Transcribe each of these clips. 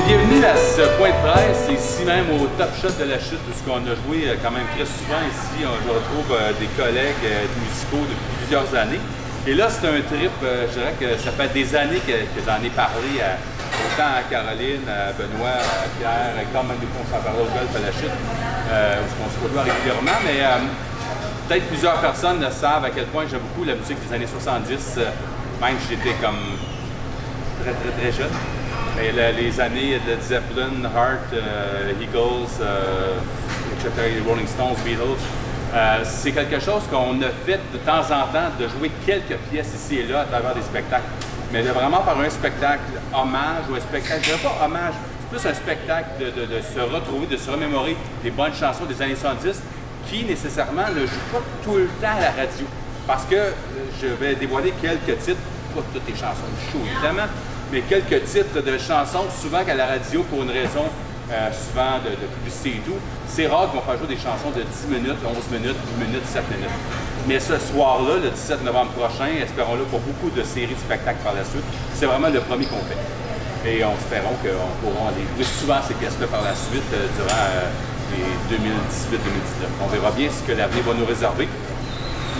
Bien, bienvenue à ce point de presse, ici même au Top Shot de la Chute, où on a joué quand même très souvent ici. Je retrouve des collègues musicaux depuis plusieurs années. Et là, c'est un trip, je dirais que ça fait des années que j'en ai parlé autant à Caroline, à Benoît, à Pierre, quand même on s'en parlait au golf à la Chute, où on se revoit régulièrement. Mais peut-être plusieurs personnes savent à quel point j'aime beaucoup la musique des années 70, même si j'étais comme très jeune. Mais les années de Zeppelin, Heart, Eagles, etc., les Rolling Stones, Beatles, c'est quelque chose qu'on a fait de temps en temps, de jouer quelques pièces ici et là à travers des spectacles. Mais de vraiment par un spectacle hommage ou un spectacle, je dirais pas hommage, c'est plus un spectacle de se retrouver, de se remémorer des bonnes chansons des années 70 qui nécessairement ne jouent pas tout le temps à la radio. Parce que je vais dévoiler quelques titres, pas toutes les chansons du show évidemment, mais quelques titres de chansons, souvent qu'à la radio, pour une raison souvent de publicité et tout, c'est rare qu'on fasse jouer des chansons de 10 minutes, 11 minutes, 10 minutes, 7 minutes. Mais ce soir-là, le 17 novembre prochain, espérons-le pour beaucoup de séries de spectacles par la suite, c'est vraiment le premier qu'on fait. Et espérons qu'on pourra aller jouer souvent ces pièces-là par la suite durant les 2018-2019. On verra bien ce que l'avenir va nous réserver.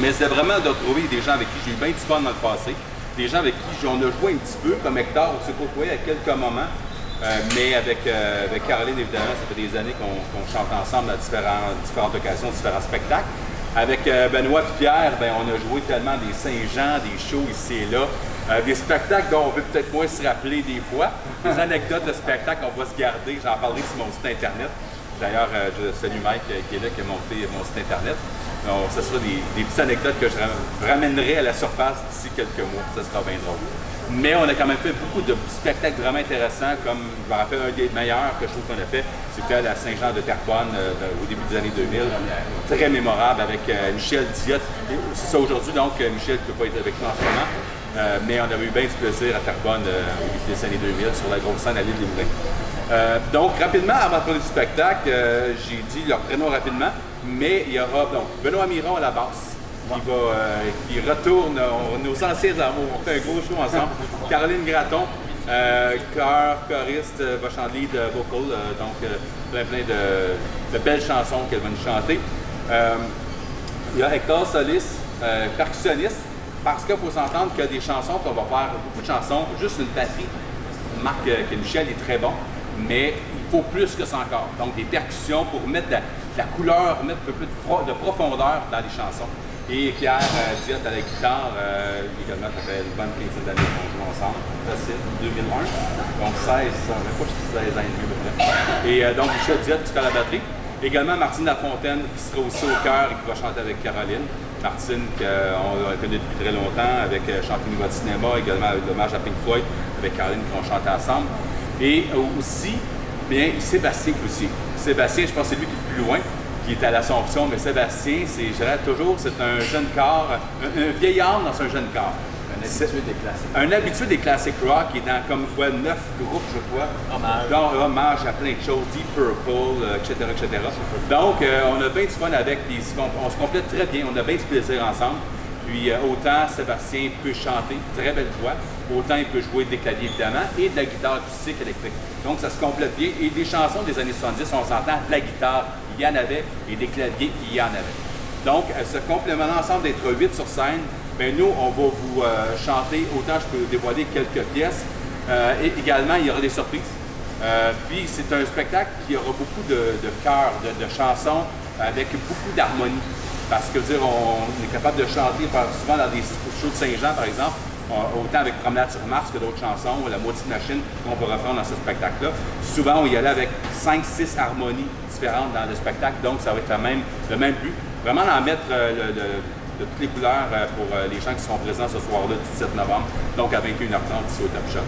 Mais c'est vraiment de retrouver des gens avec qui j'ai eu bien du fun dans le passé. Des gens avec qui on a joué un petit peu, comme Hector, on s'est côtoyé à quelques moments, mais avec Caroline, évidemment, ça fait des années qu'on chante ensemble à différentes occasions, différents spectacles. Avec Benoît et Pierre, on a joué tellement des Saint-Jean, des shows ici et là, des spectacles dont on veut peut-être moins se rappeler des fois, des anecdotes de spectacles qu'on va se garder, j'en parlerai sur mon site internet. D'ailleurs, je salue Mike qui est là, qui a monté mon site internet. Donc, ce sera des petites anecdotes que je ramènerai à la surface d'ici quelques mois. Ça sera bien drôle. Mais on a quand même fait beaucoup de spectacles vraiment intéressants, comme je me rappelle un des meilleurs que je trouve qu'on a fait, c'était à la Saint-Jean de Terrebonne au début des années 2000. Très mémorable avec Michel Diot. C'est ça aujourd'hui, donc Michel ne peut pas être avec nous en ce moment. Mais on avait eu bien du plaisir à Terrebonne au début des années 2000 sur la grosse scène à l'île des Moulins. Donc, rapidement, avant de parler du spectacle, j'ai dit leur prénom rapidement, mais il y aura donc Benoît Miron à la basse, qui retourne nos anciens amours. On fait un gros show ensemble. Caroline Gratton, choriste, va chanter lead vocal, donc plein de belles chansons qu'elle va nous chanter. Il y a Hector Solis, percussionniste, parce qu'il faut s'entendre qu'il y a des chansons qu'on va faire, beaucoup de chansons, juste une batterie. On remarque que Michel est très bon, mais il faut plus que ça encore. Donc des percussions pour mettre de la couleur, mettre un peu plus de profondeur dans les chansons. Et Pierre Diot à la guitare, également, ça fait une bonne quinzaine d'années qu'on joue ensemble. Facile, 2001. Donc 16, ça ne pas 16 ans et demi à peu près. Et donc Michel Diot qui sera à la batterie. Également Martine Lafontaine qui sera aussi au chœur et qui va chanter avec Caroline. Martine, qu'on a connue depuis très longtemps, avec Chanter Nouveau Cinéma, également avec l'hommage à Pink Floyd, avec Caroline qui vont chanter ensemble. Et aussi, bien, Sébastien aussi. Sébastien, je pense que c'est lui qui est le plus loin, qui est à l'Assomption, mais Sébastien, je dirais toujours, c'est un jeune corps, un vieillard dans un jeune corps. Un habitué des classiques. Un habitué des classic rock qui est dans comme quoi 9 groupes, je crois. Hommage. Donc, hommage à plein de choses, Deep Purple, etc., etc. Donc, on a bien du fun avec, puis on se complète très bien, on a bien du plaisir ensemble. Puis autant Sébastien peut chanter, très belle voix, autant il peut jouer des claviers évidemment et de la guitare acoustique électrique. Donc ça se complète bien. Et des chansons des années 70, on s'entend, de la guitare, il y en avait, et des claviers, il y en avait. Donc ce complément ensemble d'être 8 sur scène, bien nous, on va vous chanter, autant je peux dévoiler quelques pièces, et également il y aura des surprises. Puis c'est un spectacle qui aura beaucoup de chœurs, de chansons, avec beaucoup d'harmonie. Parce que dire, on est capable de chanter souvent dans des shows de Saint-Jean, par exemple, autant avec Promenade sur Mars que d'autres chansons, La Maudite Machine, qu'on peut reprendre dans ce spectacle-là. Souvent, on y allait avec 5-6 harmonies différentes dans le spectacle, donc ça va être le même but. Vraiment en mettre de toutes les couleurs pour les gens qui seront présents ce soir-là, le 17 novembre, donc à 21h30 ici au Top Shot.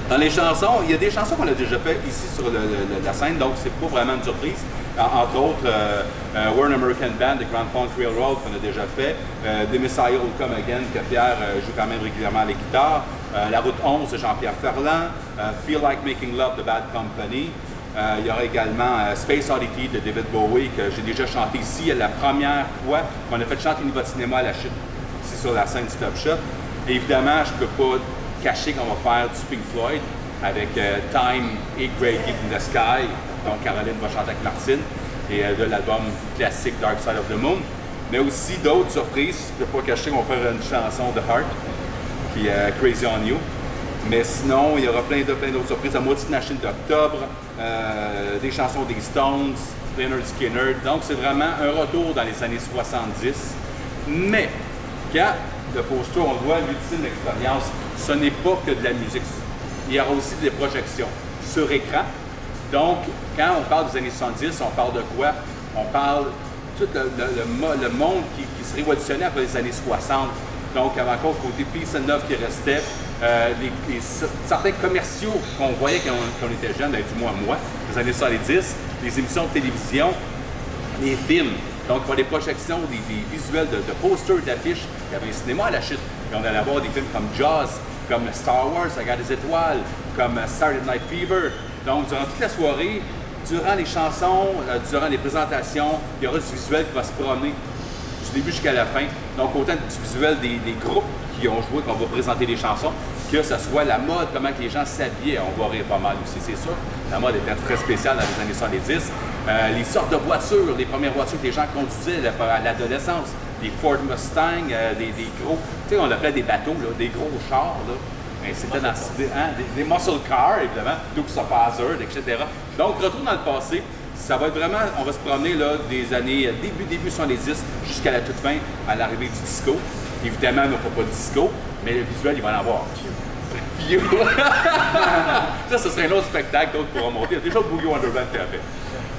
Dans les chansons, il y a des chansons qu'on a déjà fait ici sur la scène, donc c'est pas vraiment une surprise. Entre autres, We're an American Band de Grand Funk Railroad qu'on a déjà fait, The Messiah Will Come Again que Pierre joue quand même régulièrement à la guitare, La Route 11 de Jean-Pierre Ferland, Feel Like Making Love de Bad Company. Il y aura également Space Oddity de David Bowie que j'ai déjà chanté ici la première fois qu'on a fait chanter Nouveau Cinéma à la Chute, ici sur la scène du Top Shot. Et évidemment, je ne peux pas cacher qu'on va faire du Pink Floyd. avec Time et Great Deep in the Sky. Donc Caroline va chanter avec Martine et de l'album classique Dark Side of the Moon. Mais aussi d'autres surprises. Je ne peux pas cacher qu'on va faire une chanson de Heart qui est Crazy on You. Mais sinon, il y aura plein d'autres surprises. La moitié de Machine d'octobre, des chansons des Stones, Leonard Skinner. Donc, c'est vraiment un retour dans les années 70. Mais, quand le poster, on voit l'ultime expérience, ce n'est pas que de la musique. Il y aura aussi des projections sur écran. Donc, quand on parle des années 70, on parle de quoi? On parle tout le monde qui se révolutionnait après les années 60. Donc, il y avait encore le côté peace and love qui restait. Certains commerciaux qu'on voyait quand on était jeune, du moins moi, les années 70, les émissions de télévision, les films. Donc, il y a des projections, des visuels de posters, d'affiches. Il y avait un cinéma à la chute. Et on allait voir des films comme Jaws, comme Star Wars, La Guerre des Étoiles, comme Saturday Night Fever. Donc, durant toute la soirée, durant les chansons, durant les présentations, il y aura du visuel qui va se promener du début jusqu'à la fin. Donc, autant du visuel des groupes qui ont joué, qu'on va présenter des chansons, que ce soit la mode, comment que les gens s'habillaient. On va rire pas mal aussi, c'est sûr. La mode était très spéciale dans les années 70. Les sortes de voitures, les premières voitures que les gens conduisaient à l'adolescence. Des Ford Mustang, des gros, tu sais, on appelait des bateaux, là, des gros chars, là. C'était dans des muscle cars, évidemment, Dukes of Hazzard, etc. Donc, retour dans le passé, ça va être vraiment, on va se promener là, des années début 70 jusqu'à la toute fin, à l'arrivée du disco. Évidemment, on n'a pas de disco, mais le visuel, il va en avoir. Ça, ce serait un autre spectacle, d'autres pourront monter. Il y a déjà le Boogie Wonderland qui a fait.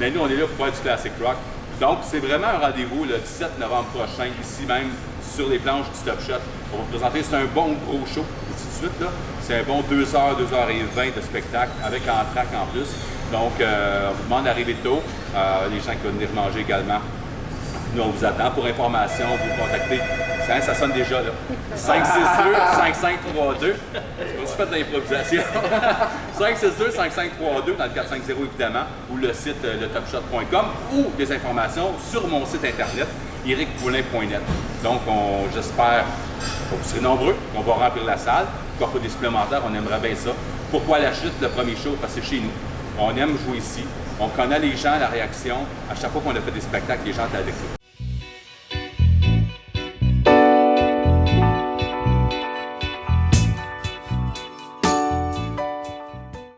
Mais nous, on est là pour faire du classic rock. Donc, c'est vraiment un rendez-vous le 17 novembre prochain, ici même, sur les planches du Top Shot. On va vous présenter, c'est un bon gros show, tout de suite, là. C'est un bon 2 heures, 2h20 de spectacle, avec entraque en plus. Donc, on vous demande d'arriver tôt. Les gens qui veulent venir manger également. Nous, on vous attend. Pour information, vous contactez. Ça sonne déjà, là. 562-5532. Je fais de l'improvisation. 562-5532 dans le 450 évidemment, ou le site letopshot.com, ou des informations sur mon site internet, ericpoulin.net. Donc, j'espère que vous serez nombreux, qu'on va remplir la salle. Encore pas des supplémentaires, on aimerait bien ça. Pourquoi la chute, le premier show? Parce que c'est chez nous. On aime jouer ici. On connaît les gens, la réaction. À chaque fois qu'on a fait des spectacles, les gens étaient avec nous.